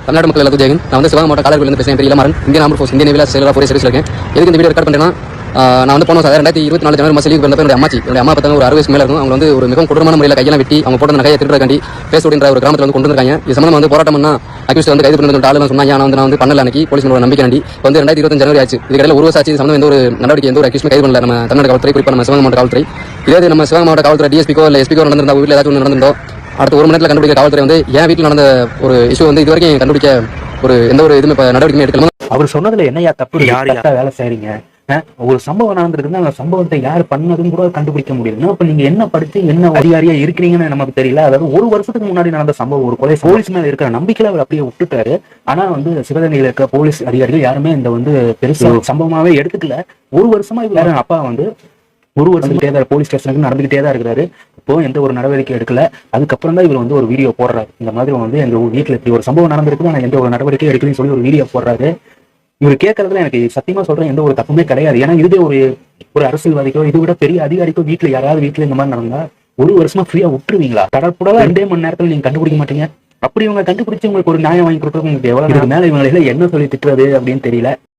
தமிழ்நாடு மக்கள் எல்லாத்துக்கும் ஜெயன். நான் வந்து சிவகங்கை மாவட்டம் காலர்கோயிலிருந்து பேசுகிறேன். பேர் Ilamaran. Indian armed force Indian நேவியில் செயலராக போய் சர்வீஸில் இருக்கேன். எதுக்கு இந்த வீடியோ ரெக்கார்ட் பண்ணுறேன்னா, நான் வந்து போன 2024 ஜனவரி மாதம் லீவ் வந்தப்போ என்னுடைய அம்மா பார்த்தாங்க. ஒரு 60 வயசு மேலே இருக்கும். அவங்க வந்து ஒரு மிகவும் கொடூரமான முறையில் கையெல்லாம் வெட்டி அவங்க போட்ட நகையை திருடுறக்காண்டி பேசோடின்ற ஒரு கிராமத்தில் வந்து கொண்டு வந்திருக்காங்க. இது சம்பந்தம் வந்து போராட்டம் பண்ணா அக்யூஸ்ட் வந்து கைது பண்ணி ஆளுநர் சொன்னாங்க. நான் வந்து பண்ணல அன்னைக்கு போலீஸ் ஒரு நம்பிக்கை நண்டி வந்து 2025 ஜனவரி ஆச்சு. இதுக்கடையில் ஒரு வருஷம் ஆச்சு. இது சம்பந்தம் எந்த ஒரு நடவடிக்கை எந்த ஒரு அக்யூஸ்ட் கைது பண்ணல. நம்ம தமிழ்நாடு காவல்துறை, குறிப்பாக நம்ம சிவகங்கை மாவட்ட காவல்துறை. இதே நம்ம சிவகங்கை மாவட்ட காவல்துறை டிஎஸ்பிக்கோ இல்லை எஸ்பிக்கோ நடந்திருந்தா வீட்டில் ஏதாச்சும் நடந்திருந்தோ அடுத்த 1 மணி நேரத்தில் கண்டுபிடிக்க காவல்துறை வந்து என் வீட்டில் நடந்த ஒரு இஷ்யூ வந்து இது வரைக்கும் கண்டுபிடிக்க ஒரு எந்த ஒரு இதுவுமே நடவடிக்கை எடுக்கணும். அவர் சொன்னதுல என்னையா தப்பு? யார் வேலை செய்றீங்க? ஒரு சம்பவம் நடந்திருக்குன்னா அந்த சம்பவத்தை யார் பண்ணதுன்னு கூட கண்டுபிடிக்க முடியல. அப்ப நீங்க என்ன படிச்சு என்ன அதிகாரியா இருக்கிறீங்கன்னு நமக்கு தெரியல. அதாவது ஒரு வருஷத்துக்கு முன்னாடி நடந்த சம்பவம், ஒரு கொலை, போலீஸ் மேல இருக்கிற நம்பிக்கையில அவர் அப்படியே விட்டுட்டாரு. ஆனா வந்து சிவகங்கையில இருக்க போலீஸ் அதிகாரிகள் யாருமே இந்த வந்து பெருசா சம்பவமாவே எடுத்துக்கல. ஒரு வருஷமா இவரு அப்பா வந்து ஒரு வருஷம் போலீஸ் ஸ்டேஷனுக்கு நடந்துகிட்டே தான் இருக்கிறாரு. இப்போ எந்த ஒரு நடவடிக்கை எடுக்கல. அதுக்கப்புறம் தான் இவர் வந்து ஒரு வீடியோ போடுறாரு. இந்த மாதிரி வந்து எங்க வீட்டுல இப்படி ஒரு சம்பவம் நடந்திருக்கு, ஆனா எந்த ஒரு நடவடிக்கை எடுக்கலன்னு சொல்லி ஒரு வீடியோ போடுறாரு. இவர் கேட்கறதுல எனக்கு சத்தியமா சொல்றேன், எந்த ஒரு தப்புமே கிடையாது. ஏன்னா இதுவே ஒரு அரசியல்வாதிக்கோ இதை விட பெரிய அதிகாரிக்கோ வீட்டுல யாராவது வீட்டுல இந்த மாதிரி நடந்தா ஒரு வருஷமா ஃப்ரீயா விட்டுருவீங்களா? கடற்புடா 2 மணி நேரத்துல நீங்க கண்டுபிடிக்க மாட்டீங்க. அப்படி இவங்க கண்டுபிடிச்சு உங்களுக்கு ஒரு நியாயம் வாங்கி கொடுக்குறது உங்களுக்கு எவ்வளவு மேல இவங்களை என்ன சொல்லி திட்டுறது அப்படின்னு தெரியல.